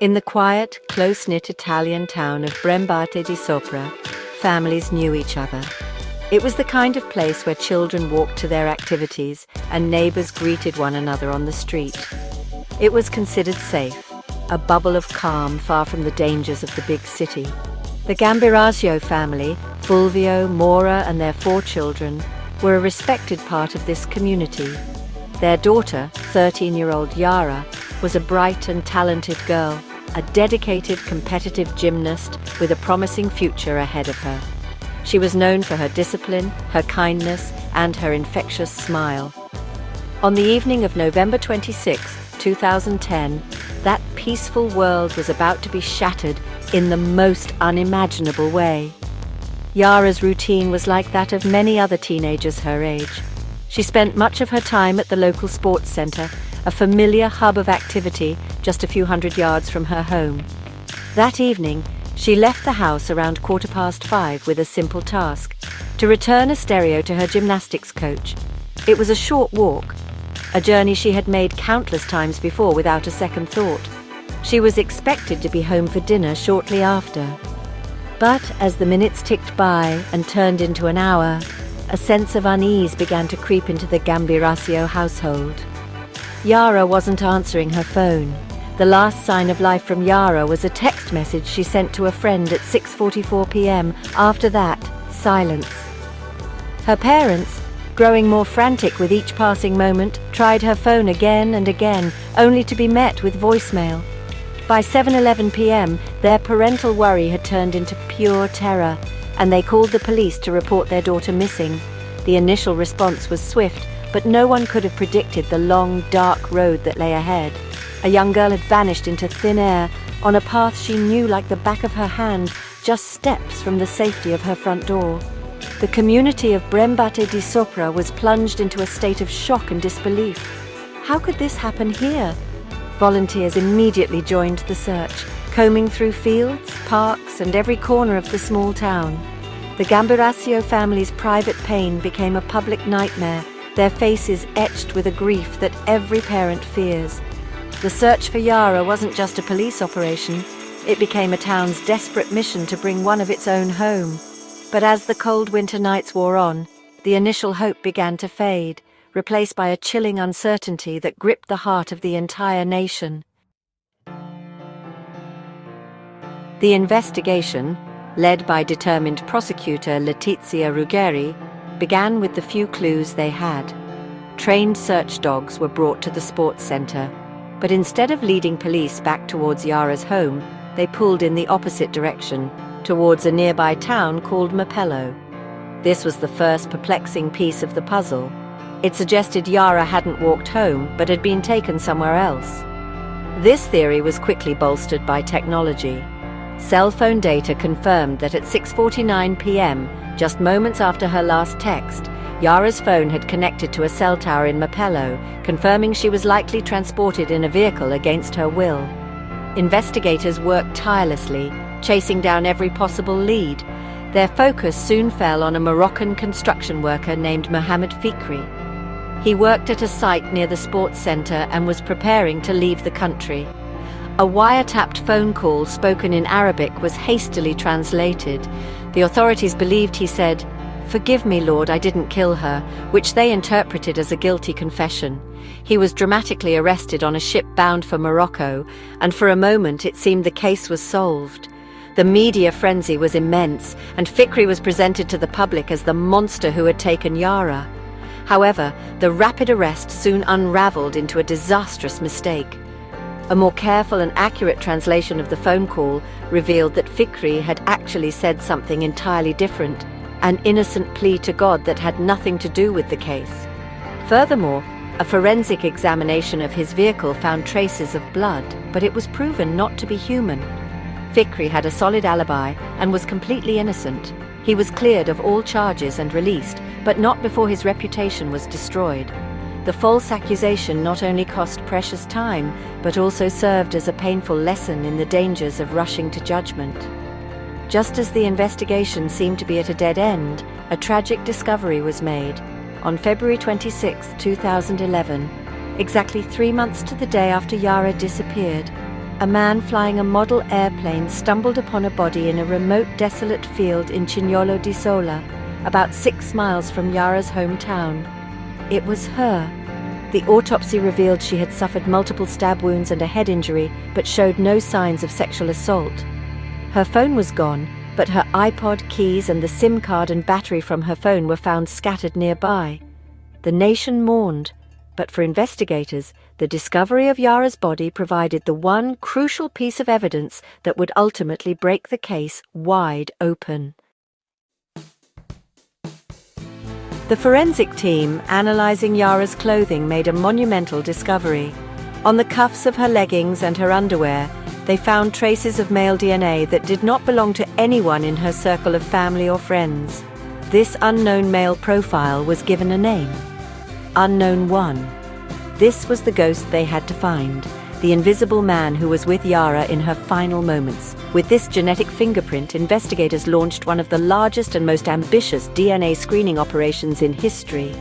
In the quiet, close-knit Italian town of Brembate di Sopra, families knew each other. It was the kind of place where children walked to their activities and neighbors greeted one another on the street. It was considered safe, a bubble of calm far from the dangers of the big city. The Gambirasio family, Fulvio, Mora and their 4 children, were a respected part of this community. Their daughter, 13-year-old Yara, was a bright and talented girl, a dedicated competitive gymnast with a promising future ahead of her. She was known for her discipline, her kindness, and her infectious smile. On the evening of November 26, 2010, that peaceful world was about to be shattered in the most unimaginable way. Yara's routine was like that of many other teenagers her age. She spent much of her time at the local sports center, a familiar hub of activity just a few hundred yards from her home. That evening, she left the house around 5:15 with a simple task: to return a stereo to her gymnastics coach. It was a short walk, a journey she had made countless times before without a second thought. She was expected to be home for dinner shortly after. But as the minutes ticked by and turned into an hour, a sense of unease began to creep into the Gambirasio household. Yara wasn't answering her phone. The last sign of life from Yara was a text message she sent to a friend at 6:44 p.m. After that, silence. Her parents, growing more frantic with each passing moment, tried her phone again and again, only to be met with voicemail. By 7:11 p.m., their parental worry had turned into pure terror, and they called the police to report their daughter missing. The initial response was swift, but no one could have predicted the long, dark road that lay ahead. A young girl had vanished into thin air on a path she knew like the back of her hand, just steps from the safety of her front door. The community of Brembate di Sopra was plunged into a state of shock and disbelief. How could this happen here? Volunteers immediately joined the search, combing through fields, parks, and every corner of the small town. The Gambirasio family's private pain became a public nightmare, their faces etched with a grief that every parent fears. The search for Yara wasn't just a police operation, it became a town's desperate mission to bring one of its own home. But as the cold winter nights wore on, the initial hope began to fade, replaced by a chilling uncertainty that gripped the heart of the entire nation. The investigation, led by determined prosecutor Letizia Ruggeri, began with the few clues they had. Trained search dogs were brought to the sports center, but instead of leading police back towards Yara's home, they pulled in the opposite direction, towards a nearby town called Mapello. This was the first perplexing piece of the puzzle. It suggested Yara hadn't walked home, but had been taken somewhere else. This theory was quickly bolstered by technology. Cell phone data confirmed that at 6:49 p.m., just moments after her last text, Yara's phone had connected to a cell tower in Mapello, confirming she was likely transported in a vehicle against her will. Investigators worked tirelessly, chasing down every possible lead. Their focus soon fell on a Moroccan construction worker named Mohammed Fikri. He worked at a site near the sports center and was preparing to leave the country. A wiretapped phone call spoken in Arabic was hastily translated. The authorities believed he said, "Forgive me, Lord, I didn't kill her," which they interpreted as a guilty confession. He was dramatically arrested on a ship bound for Morocco, and for a moment it seemed the case was solved. The media frenzy was immense, and Fikri was presented to the public as the monster who had taken Yara. However, the rapid arrest soon unraveled into a disastrous mistake. A more careful and accurate translation of the phone call revealed that Fikri had actually said something entirely different, an innocent plea to God that had nothing to do with the case. Furthermore, a forensic examination of his vehicle found traces of blood, but it was proven not to be human. Fikri had a solid alibi and was completely innocent. He was cleared of all charges and released, but not before his reputation was destroyed. The false accusation not only cost precious time, but also served as a painful lesson in the dangers of rushing to judgment. Just as the investigation seemed to be at a dead end, a tragic discovery was made. On February 26, 2011, exactly 3 months to the day after Yara disappeared, a man flying a model airplane stumbled upon a body in a remote, desolate field in Cignolo di Sola, about 6 miles from Yara's hometown. It was her. The autopsy revealed she had suffered multiple stab wounds and a head injury, but showed no signs of sexual assault. Her phone was gone, but her iPod, keys, and the SIM card and battery from her phone were found scattered nearby. The nation mourned, but for investigators, the discovery of Yara's body provided the one crucial piece of evidence that would ultimately break the case wide open. The forensic team analyzing Yara's clothing made a monumental discovery. On the cuffs of her leggings and her underwear, they found traces of male DNA that did not belong to anyone in her circle of family or friends. This unknown male profile was given a name: Unknown One. This was the ghost they had to find, the invisible man who was with Yara in her final moments. With this genetic fingerprint, investigators launched one of the largest and most ambitious DNA screening operations in history.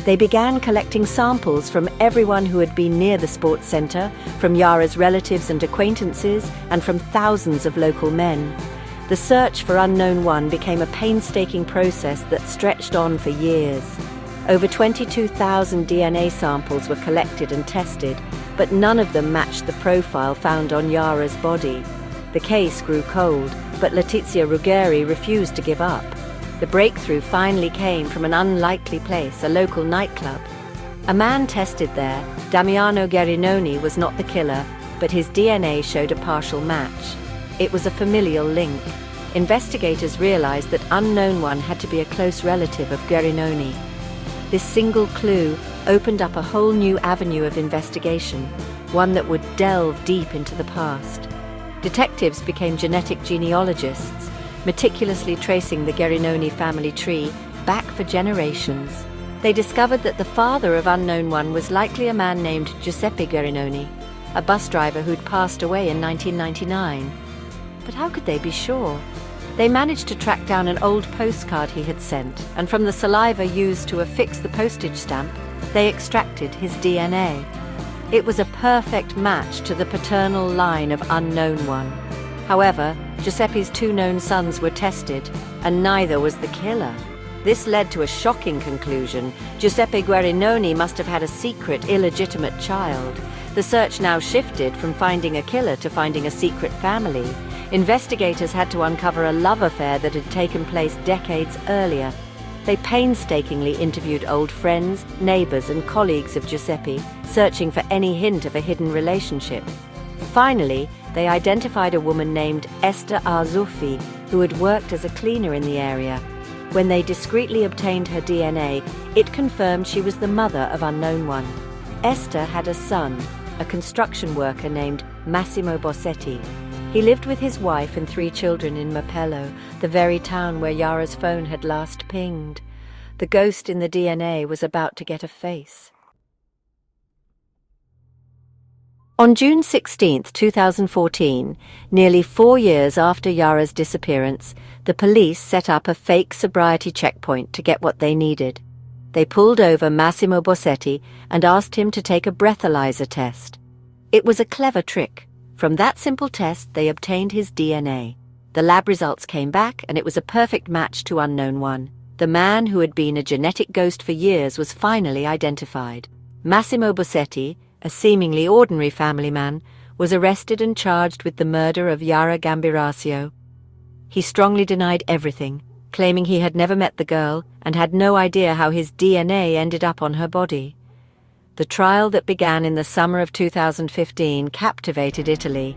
They began collecting samples from everyone who had been near the sports center, from Yara's relatives and acquaintances, and from thousands of local men. The search for Unknown One became a painstaking process that stretched on for years. Over 22,000 DNA samples were collected and tested, but none of them matched the profile found on Yara's body. The case grew cold, but Letizia Ruggeri refused to give up. The breakthrough finally came from an unlikely place, a local nightclub. A man tested there, Damiano Gerinoni, was not the killer, but his DNA showed a partial match. It was a familial link. Investigators realized that Unknown One had to be a close relative of Gerinoni. This single clue opened up a whole new avenue of investigation, one that would delve deep into the past. Detectives became genetic genealogists, meticulously tracing the Gerinoni family tree back for generations. They discovered that the father of Unknown One was likely a man named Giuseppe Gerinoni, a bus driver who'd passed away in 1999. But how could they be sure? They managed to track down an old postcard he had sent, and from the saliva used to affix the postage stamp, they extracted his DNA. It was a perfect match to the paternal line of Unknown One. However, Giuseppe's 2 known sons were tested, and neither was the killer. This led to a shocking conclusion. Giuseppe Guarinoni must have had a secret, illegitimate child. The search now shifted from finding a killer to finding a secret family. Investigators had to uncover a love affair that had taken place decades earlier. They painstakingly interviewed old friends, neighbors, and colleagues of Giuseppe, searching for any hint of a hidden relationship. Finally, they identified a woman named Esther Arzuffi, who had worked as a cleaner in the area. When they discreetly obtained her DNA, it confirmed she was the mother of Unknown One. Esther had a son, a construction worker named Massimo Bossetti. He lived with his wife and 3 children in Mapello, the very town where Yara's phone had last pinged. The ghost in the DNA was about to get a face. On June 16, 2014, nearly 4 years after Yara's disappearance, the police set up a fake sobriety checkpoint to get what they needed. They pulled over Massimo Bossetti and asked him to take a breathalyzer test. It was a clever trick. From that simple test, they obtained his DNA. The lab results came back, and it was a perfect match to Unknown One. The man who had been a genetic ghost for years was finally identified. Massimo Bossetti, a seemingly ordinary family man, was arrested and charged with the murder of Yara Gambirasio. He strongly denied everything, claiming he had never met the girl and had no idea how his DNA ended up on her body. The trial that began in the summer of 2015 captivated Italy.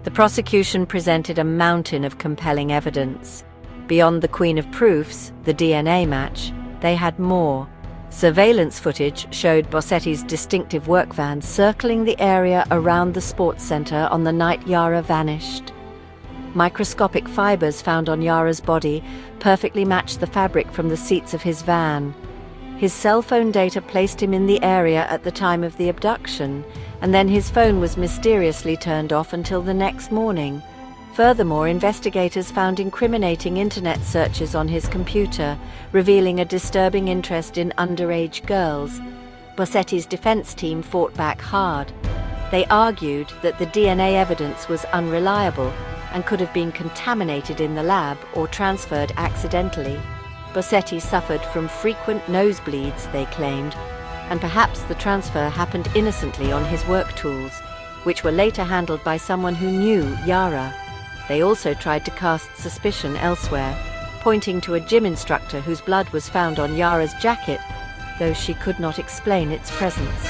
The prosecution presented a mountain of compelling evidence. Beyond the queen of proofs, the DNA match, they had more. Surveillance footage showed Bossetti's distinctive work van circling the area around the sports center on the night Yara vanished. Microscopic fibers found on Yara's body perfectly matched the fabric from the seats of his van. His cell phone data placed him in the area at the time of the abduction, and then his phone was mysteriously turned off until the next morning. Furthermore, investigators found incriminating internet searches on his computer, revealing a disturbing interest in underage girls. Bossetti's defense team fought back hard. They argued that the DNA evidence was unreliable and could have been contaminated in the lab or transferred accidentally. Bossetti suffered from frequent nosebleeds, they claimed, and perhaps the transfer happened innocently on his work tools, which were later handled by someone who knew Yara. They also tried to cast suspicion elsewhere, pointing to a gym instructor whose blood was found on Yara's jacket, though she could not explain its presence.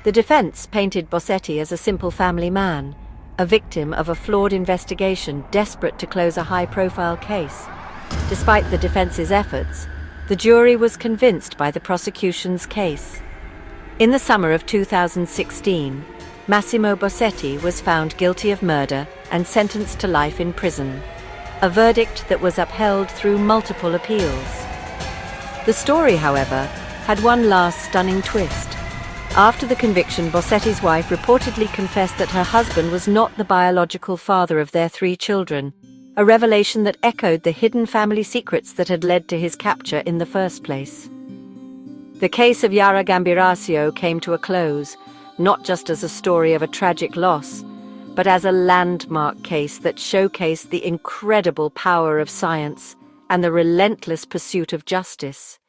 The defense painted Bossetti as a simple family man, a victim of a flawed investigation desperate to close a high-profile case. Despite the defense's efforts, the jury was convinced by the prosecution's case. In the summer of 2016, Massimo Bossetti was found guilty of murder and sentenced to life in prison, a verdict that was upheld through multiple appeals. The story, however, had one last stunning twist. After the conviction, Bossetti's wife reportedly confessed that her husband was not the biological father of their 3 children, a revelation that echoed the hidden family secrets that had led to his capture in the first place. The case of Yara Gambirasio came to a close, not just as a story of a tragic loss, but as a landmark case that showcased the incredible power of science and the relentless pursuit of justice.